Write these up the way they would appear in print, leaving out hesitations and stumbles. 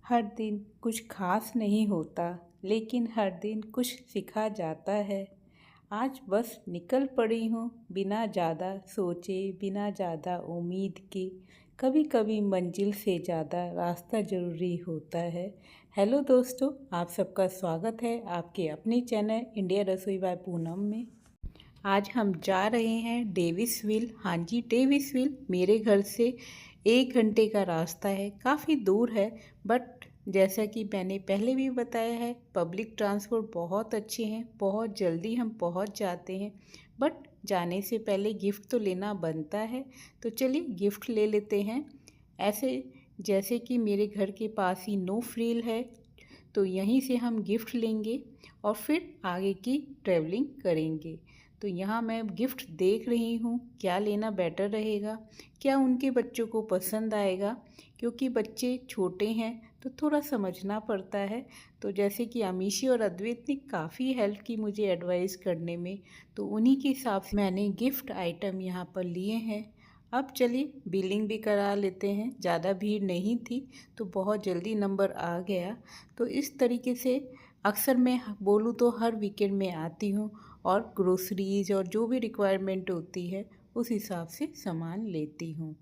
हर दिन कुछ खास नहीं होता, लेकिन हर दिन कुछ सीखा जाता है। आज बस निकल पड़ी हूँ बिना ज़्यादा सोचे, बिना ज़्यादा उम्मीद के। कभी कभी मंजिल से ज़्यादा रास्ता ज़रूरी होता है। हेलो दोस्तों, आप सबका स्वागत है आपके अपने चैनल इंडिया रसोई बाय पूनम में। आज हम जा रहे हैं डेविसविल। हाँ जी, डेविसविल मेरे घर से 1 घंटे का रास्ता है, काफ़ी दूर है। बट जैसा कि मैंने पहले भी बताया है, पब्लिक ट्रांसपोर्ट बहुत अच्छे हैं, बहुत जल्दी हम पहुंच जाते हैं। बट जाने से पहले गिफ्ट तो लेना बनता है, तो चलिए गिफ्ट ले लेते हैं। ऐसे जैसे कि मेरे घर के पास ही नो फ्रिल है, तो यहीं से हम गिफ्ट लेंगे और फिर आगे की ट्रैवलिंग करेंगे। तो यहाँ मैं गिफ्ट देख रही हूँ क्या लेना बेटर रहेगा, क्या उनके बच्चों को पसंद आएगा, क्योंकि बच्चे छोटे हैं तो थोड़ा समझना पड़ता है। तो जैसे कि अमीशी और अद्वैत ने काफ़ी हेल्प की मुझे एडवाइस करने में, तो उन्हीं के हिसाब से मैंने गिफ्ट आइटम यहाँ पर लिए हैं। अब चलिए बिलिंग भी करा लेते हैं। ज़्यादा भीड़ नहीं थी तो बहुत जल्दी नंबर आ गया। तो इस तरीके से अक्सर मैं बोलूँ तो हर वीकेंड में आती हूँ और ग्रोसरीज और जो भी रिक्वायरमेंट होती है उस हिसाब से सामान लेती हूँ।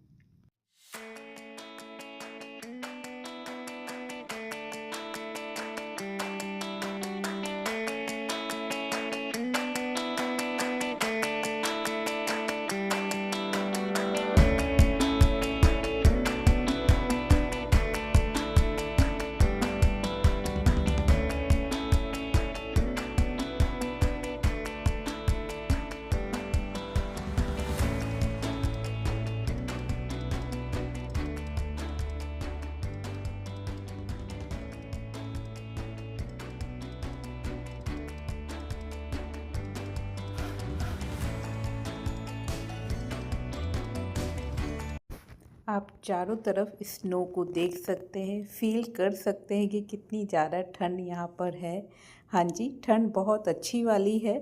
आप चारों तरफ स्नो को देख सकते हैं, फील कर सकते हैं कि कितनी ज़्यादा ठंड यहाँ पर है। हाँ जी, ठंड बहुत अच्छी वाली है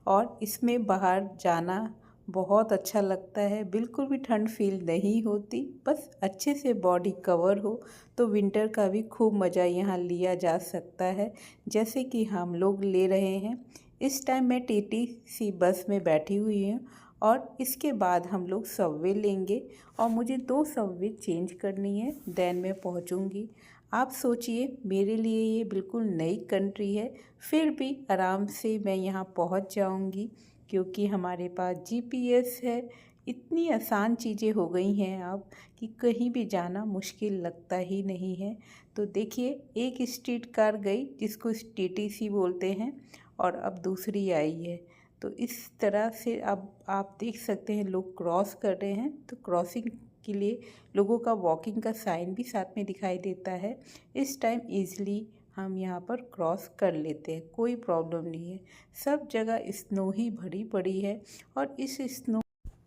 और इसमें बाहर जाना बहुत अच्छा लगता है। बिल्कुल भी ठंड फील नहीं होती, बस अच्छे से बॉडी कवर हो तो विंटर का भी खूब मज़ा यहाँ लिया जा सकता है, जैसे कि हम लोग ले रहे हैं। इस टाइम मैं टीटीसी बस में बैठी हुई हूँ और इसके बाद हम लोग सबवे लेंगे और मुझे 2 सबवे चेंज करनी है, देन मैं पहुंचूंगी। आप सोचिए, मेरे लिए ये बिल्कुल नई कंट्री है, फिर भी आराम से मैं यहाँ पहुंच जाऊंगी, क्योंकि हमारे पास जीपीएस है। इतनी आसान चीज़ें हो गई हैं अब कि कहीं भी जाना मुश्किल लगता ही नहीं है। तो देखिए, एक स्ट्रीट कार गई जिसको टीटीसी बोलते हैं और अब दूसरी आई है। तो इस तरह से अब आप देख सकते हैं लोग क्रॉस कर रहे हैं, तो क्रॉसिंग के लिए लोगों का वॉकिंग का साइन भी साथ में दिखाई देता है। इस टाइम ईज़िली हम यहाँ पर क्रॉस कर लेते हैं, कोई प्रॉब्लम नहीं है। सब जगह स्नो ही भरी पड़ी है और इस स्नो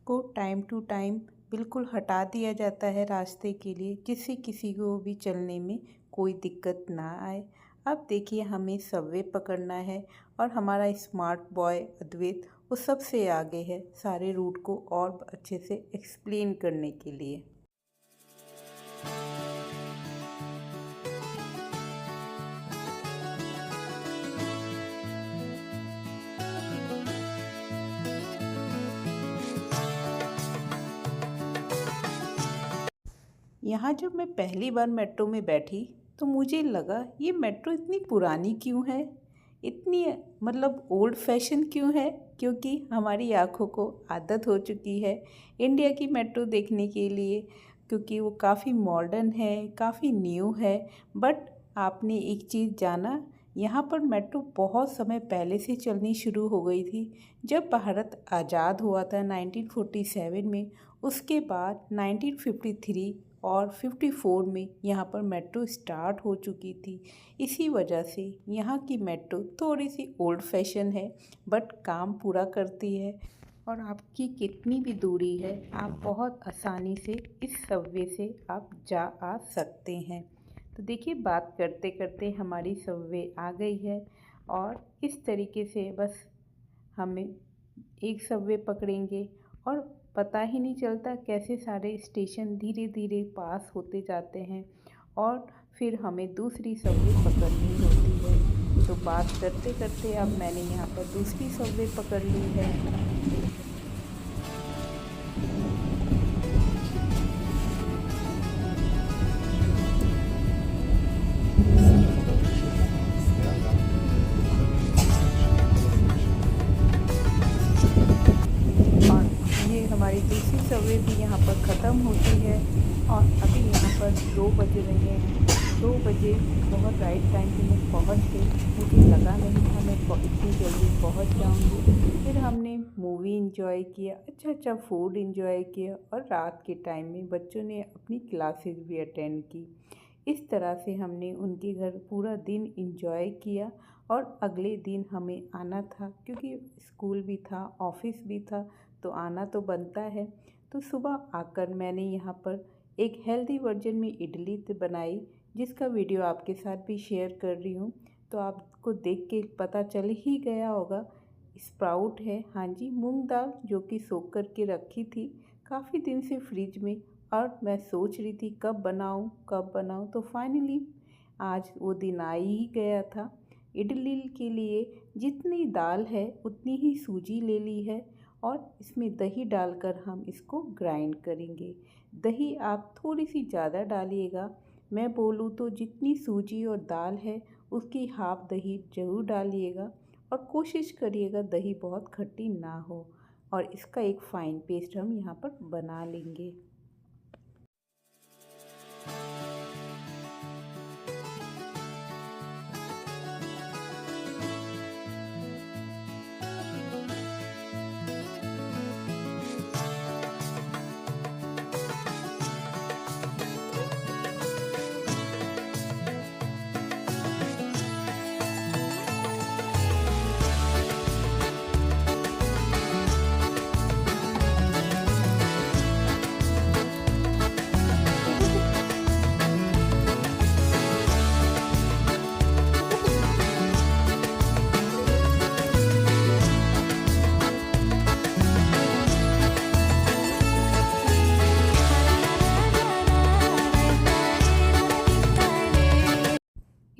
को टाइम टू टाइम बिल्कुल हटा दिया जाता है रास्ते के लिए, जिससे किसी को भी चलने में कोई दिक्कत ना आए। अब देखिए, हमें सबवे पकड़ना है और हमारा स्मार्ट बॉय अद्वैत वो सबसे आगे है सारे रूट को और अच्छे से एक्सप्लेन करने के लिए। यहाँ जब मैं पहली बार मेट्रो में बैठी तो मुझे लगा ये मेट्रो इतनी पुरानी क्यों है, इतनी मतलब ओल्ड फैशन क्यों है, क्योंकि हमारी आँखों को आदत हो चुकी है इंडिया की मेट्रो देखने के लिए, क्योंकि वो काफ़ी मॉडर्न है, काफ़ी न्यू है। बट आपने एक चीज़ जाना, यहाँ पर मेट्रो बहुत समय पहले से चलनी शुरू हो गई थी। जब भारत आज़ाद हुआ था 1947 में, उसके बाद 1953 और 54 में यहाँ पर मेट्रो स्टार्ट हो चुकी थी। इसी वजह से यहाँ की मेट्रो थोड़ी सी ओल्ड फैशन है, बट काम पूरा करती है और आपकी कितनी भी दूरी है आप बहुत आसानी से इस सबवे से आप जा आ सकते हैं। तो देखिए, बात करते करते हमारी सबवे आ गई है और इस तरीके से बस हमें एक सबवे पकड़ेंगे और पता ही नहीं चलता कैसे सारे स्टेशन धीरे धीरे पास होते जाते हैं और फिर हमें दूसरी सबवे पकड़नी होती है। तो बात करते करते अब मैंने यहाँ पर दूसरी सबवे पकड़ ली है। हमारी दूसरी सबवे भी यहाँ पर ख़त्म होती है और अभी यहाँ पर 2 बज रहे हैं। 2 बजे बहुत राइट टाइम पे मैं पहुँच गई। मुझे लगा नहीं था मैं इतनी जल्दी पहुँच जाऊँगी। फिर हमने मूवी एंजॉय किया, अच्छा फूड एंजॉय किया और रात के टाइम में बच्चों ने अपनी क्लासेस भी अटेंड की। इस तरह से हमने उनके घर पूरा दिन एंजॉय किया और अगले दिन हमें आना था क्योंकि स्कूल भी था, ऑफिस भी था, तो आना तो बनता है। तो सुबह आकर मैंने यहाँ पर एक हेल्दी वर्जन में इडली बनाई, जिसका वीडियो आपके साथ भी शेयर कर रही हूँ। तो आपको देख के पता चल ही गया होगा, स्प्राउट है, हाँ जी, मूंग दाल जो कि सोख करके रखी थी काफ़ी दिन से फ्रिज में, और मैं सोच रही थी कब बनाऊँ। तो फाइनली आज वो दिन आ ही गया था। इडली के लिए जितनी दाल है उतनी ही सूजी ले ली है और इसमें दही डालकर हम इसको ग्राइंड करेंगे। दही आप थोड़ी सी ज़्यादा डालिएगा, मैं बोलूँ तो जितनी सूजी और दाल है उसकी हाफ दही ज़रूर डालिएगा और कोशिश करिएगा दही बहुत खट्टी ना हो। और इसका एक फ़ाइन पेस्ट हम यहाँ पर बना लेंगे।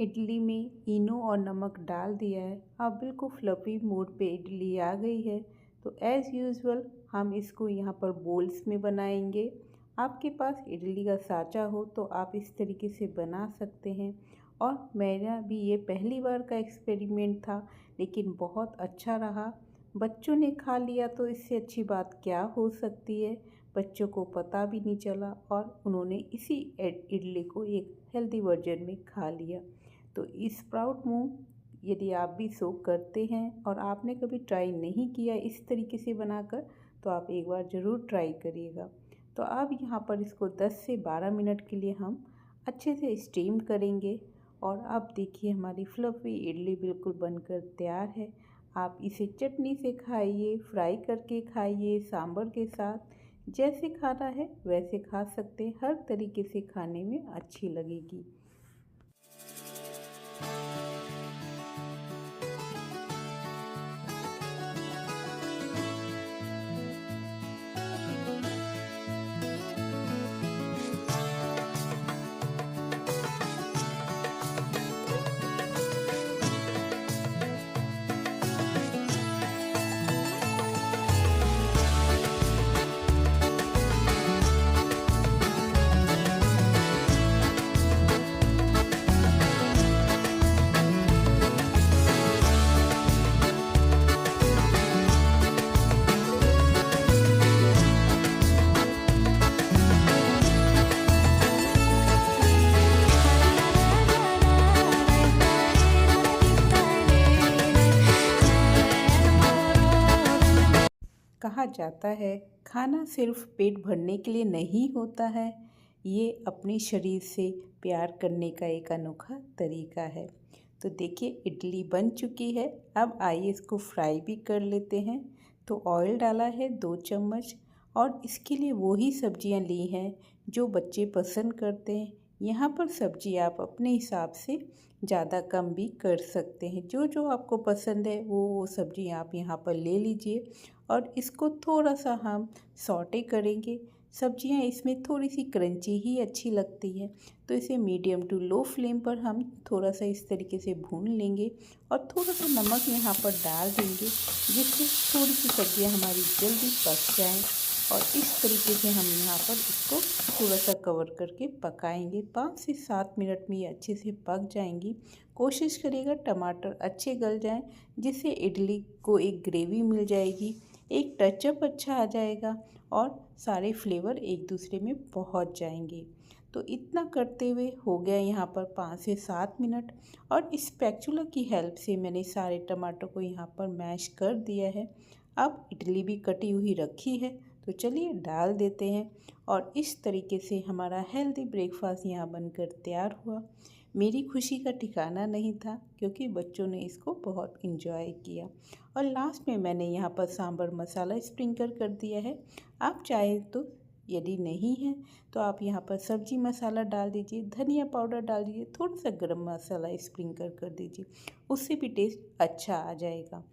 इडली में इनो और नमक डाल दिया है। अब बिल्कुल फ्लफ़ी मोड पे इडली आ गई है। तो एज़ यूजुअल हम इसको यहाँ पर बोल्स में बनाएंगे। आपके पास इडली का साँचा हो तो आप इस तरीके से बना सकते हैं। और मेरा भी ये पहली बार का एक्सपेरिमेंट था, लेकिन बहुत अच्छा रहा। बच्चों ने खा लिया तो इससे अच्छी बात क्या हो सकती है। बच्चों को पता भी नहीं चला और उन्होंने इसी इडली को एक हेल्दी वर्जन में खा लिया। तो स्प्राउट मूंग यदि आप भी सोक करते हैं और आपने कभी ट्राई नहीं किया इस तरीके से बनाकर, तो आप एक बार ज़रूर ट्राई करिएगा। तो अब यहाँ पर इसको 10 से 12 मिनट के लिए हम अच्छे से स्टीम करेंगे। और अब देखिए हमारी फ्लफ़ी इडली बिल्कुल बनकर तैयार है। आप इसे चटनी से खाइए, फ्राई करके खाइए, सांभर के साथ, जैसे खाना है वैसे खा सकते हैं। हर तरीके से खाने में अच्छी लगेगी। कहा जाता है खाना सिर्फ पेट भरने के लिए नहीं होता है, ये अपने शरीर से प्यार करने का एक अनोखा तरीका है। तो देखिए इडली बन चुकी है। अब आइए इसको फ्राई भी कर लेते हैं। तो ऑयल डाला है 2 चम्मच और इसके लिए वही सब्जियां ली हैं जो बच्चे पसंद करते हैं। यहाँ पर सब्जी आप अपने हिसाब से ज़्यादा कम भी कर सकते हैं। जो जो आपको पसंद है वो सब्जी आप यहाँ पर ले लीजिए और इसको थोड़ा सा हम सौटे करेंगे सब्जियां इसमें थोड़ी सी क्रंची ही अच्छी लगती है। तो इसे मीडियम टू लो फ्लेम पर हम थोड़ा सा इस तरीके से भून लेंगे और थोड़ा सा नमक यहाँ पर डाल देंगे, जिससे थोड़ी सी सब्जियां हमारी जल्दी पक जाएं। और इस तरीके से हम यहाँ पर इसको थोड़ा सा कवर करके पकाएंगे। 5 से 7 मिनट में ये अच्छे से पक जाएंगी। कोशिश करिएगा टमाटर अच्छे गल जाएं, जिससे इडली को एक ग्रेवी मिल जाएगी, एक टचअप अच्छा आ जाएगा और सारे फ्लेवर एक दूसरे में पहुंच जाएंगे। तो इतना करते हुए हो गया यहाँ पर 5 से 7 मिनट, और इस स्पैचुला की हेल्प से मैंने सारे टमाटर को यहाँ पर मैश कर दिया है। अब इडली भी कटी हुई रखी है, तो चलिए डाल देते हैं। और इस तरीके से हमारा हेल्दी ब्रेकफास्ट यहाँ बनकर तैयार हुआ। मेरी खुशी का ठिकाना नहीं था, क्योंकि बच्चों ने इसको बहुत इन्जॉय किया। और लास्ट में मैंने यहाँ पर सांभर मसाला स्प्रिंकल कर दिया है। आप चाहे तो, यदि नहीं है तो आप यहाँ पर सब्जी मसाला डाल दीजिए, धनिया पाउडर डाल दीजिए, थोड़ा सा गरम मसाला स्प्रिंकल कर दीजिए, उससे भी टेस्ट अच्छा आ जाएगा।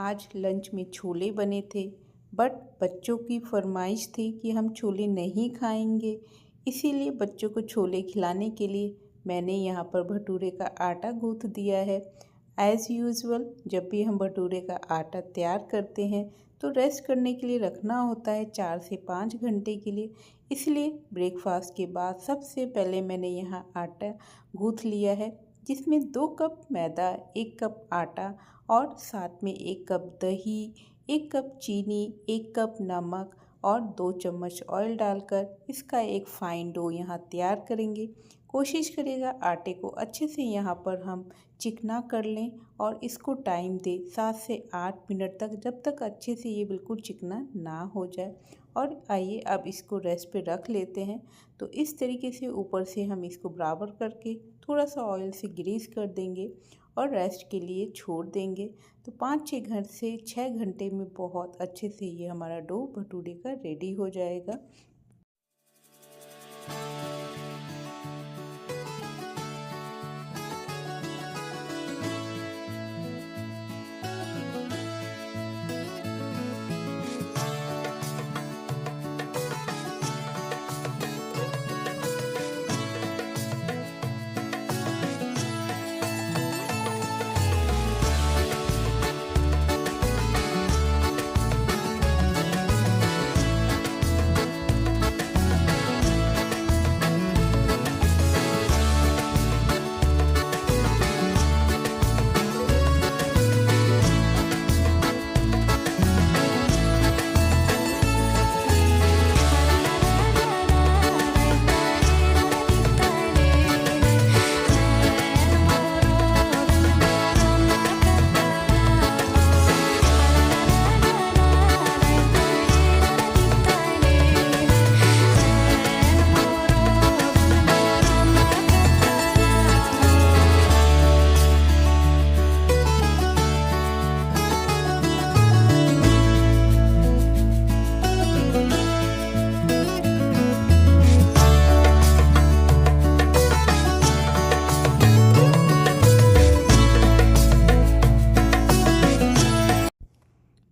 आज लंच में छोले बने थे, बट बच्चों की फरमाइश थी कि हम छोले नहीं खाएंगे। इसीलिए बच्चों को छोले खिलाने के लिए मैंने यहाँ पर भटूरे का आटा गूँथ दिया है। एज़ यूजुअल जब भी हम भटूरे का आटा तैयार करते हैं तो रेस्ट करने के लिए रखना होता है 4 से 5 घंटे के लिए। इसलिए ब्रेकफास्ट के बाद सबसे पहले मैंने यहाँ आटा गूँथ लिया है, जिसमें 2 कप मैदा, 1 कप आटा और साथ में 1 कप दही, 1 कप चीनी, 1 कप नमक और 2 चम्मच ऑयल डालकर इसका एक फ़ाइन डो यहाँ तैयार करेंगे। कोशिश करिएगा आटे को अच्छे से यहाँ पर हम चिकना कर लें और इसको टाइम दें 7 से 8 मिनट तक, जब तक अच्छे से ये बिल्कुल चिकना ना हो जाए। और आइए अब इसको रेस्ट पे रख लेते हैं। तो इस तरीके से ऊपर से हम इसको बराबर करके थोड़ा सा ऑयल से ग्रीस कर देंगे और रेस्ट के लिए छोड़ देंगे। तो 5 से 6 घंटे में बहुत अच्छे से ये हमारा डो भटूरे का रेडी हो जाएगा।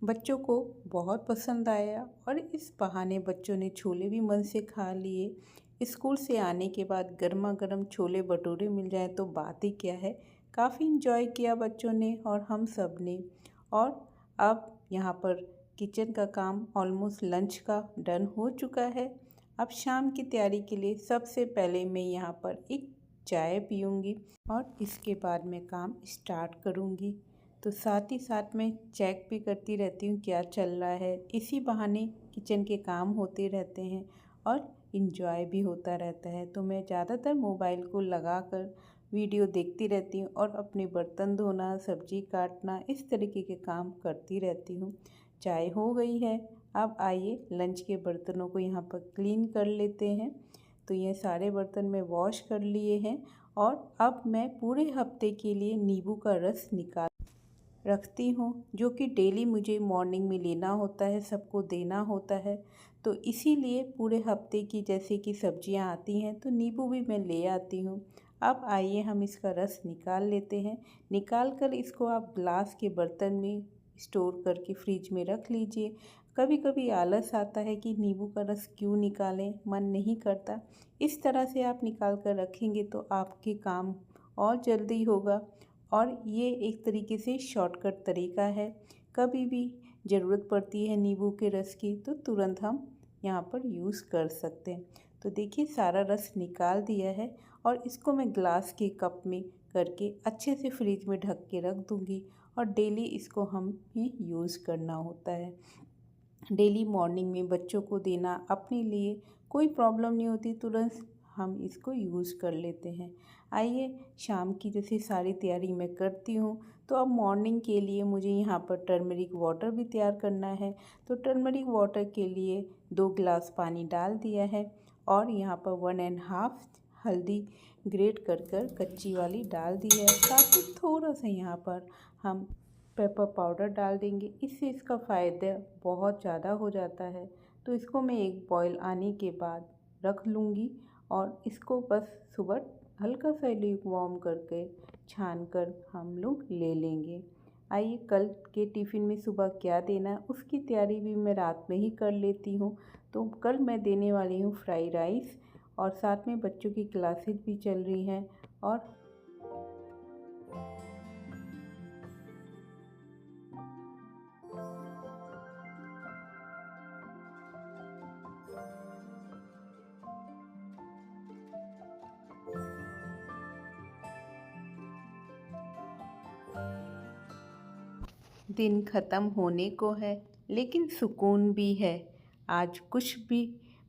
बच्चों को बहुत पसंद आया और इस बहाने बच्चों ने छोले भी मन से खा लिए। स्कूल से आने के बाद गर्मा गर्म छोले भटूरे मिल जाए तो बात ही क्या है। काफ़ी इन्जॉय किया बच्चों ने और हम सब ने। और अब यहाँ पर किचन का काम ऑलमोस्ट लंच का डन हो चुका है। अब शाम की तैयारी के लिए सबसे पहले मैं यहाँ पर एक चाय पीऊँगी और इसके बाद मैं काम स्टार्ट करूँगी। तो साथ ही साथ मैं चेक भी करती रहती हूँ क्या चल रहा है। इसी बहाने किचन के काम होते रहते हैं और इंजॉय भी होता रहता है। तो मैं ज़्यादातर मोबाइल को लगाकर वीडियो देखती रहती हूँ और अपने बर्तन धोना, सब्जी काटना, इस तरीके के काम करती रहती हूँ। चाय हो गई है, अब आइए लंच के बर्तनों को यहाँ पर क्लीन कर लेते हैं। तो ये सारे बर्तन मैं वॉश कर लिए हैं और अब मैं पूरे हफ्ते के लिए नींबू का रस निकाल रखती हूँ, जो कि डेली मुझे मॉर्निंग में लेना होता है, सबको देना होता है। तो इसीलिए पूरे हफ्ते की जैसे कि सब्जियाँ आती हैं तो नींबू भी मैं ले आती हूँ। अब आइए हम इसका रस निकाल लेते हैं। निकाल कर इसको आप ग्लास के बर्तन में स्टोर करके फ्रिज में रख लीजिए। कभी कभी आलस आता है कि नींबू का रस क्यों निकालें, मन नहीं करता। इस तरह से आप निकाल कर रखेंगे तो आपके काम और जल्दी होगा और ये एक तरीके से शॉर्टकट तरीका है। कभी भी ज़रूरत पड़ती है नींबू के रस की तो तुरंत हम यहाँ पर यूज़ कर सकते हैं। तो देखिए सारा रस निकाल दिया है और इसको मैं ग्लास के कप में करके अच्छे से फ्रिज में ढक के रख दूँगी और डेली इसको हम ही यूज़ करना होता है। डेली मॉर्निंग में बच्चों को देना, अपने लिए कोई प्रॉब्लम नहीं होती, तुरंत हम इसको यूज़ कर लेते हैं। आइए शाम की जैसे सारी तैयारी मैं करती हूँ तो अब मॉर्निंग के लिए मुझे यहाँ पर टर्मरिक वाटर भी तैयार करना है। तो टर्मरिक वाटर के लिए 2 गिलास पानी डाल दिया है और यहाँ पर 1.5 हल्दी ग्रेट कर कच्ची वाली डाल दी है। साथ ही थोड़ा सा यहाँ पर हम पेपर पाउडर डाल देंगे, इससे इसका फ़ायदा बहुत ज़्यादा हो जाता है। तो इसको मैं एक बॉयल आने के बाद रख लूँगी और इसको बस सुबह हल्का सा ल्यूकवार्म करके छान कर हम लोग ले लेंगे। आइए कल के टिफ़िन में सुबह क्या देना है उसकी तैयारी भी मैं रात में ही कर लेती हूँ। तो कल मैं देने वाली हूँ फ्राई राइस और साथ में बच्चों की क्लासेस भी चल रही हैं और दिन ख़त्म होने को है लेकिन सुकून भी है। आज कुछ भी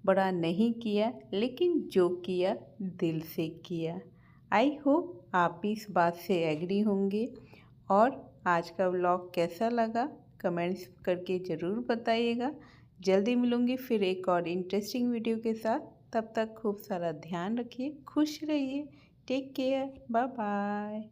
बड़ा नहीं किया लेकिन जो किया दिल से किया। आई होप आप भी इस बात से एग्री होंगे। और आज का व्लॉग कैसा लगा कमेंट्स करके ज़रूर बताइएगा। जल्दी मिलूँगी फिर एक और इंटरेस्टिंग वीडियो के साथ। तब तक खूब सारा ध्यान रखिए, खुश रहिए, टेक केयर, बाय बाय।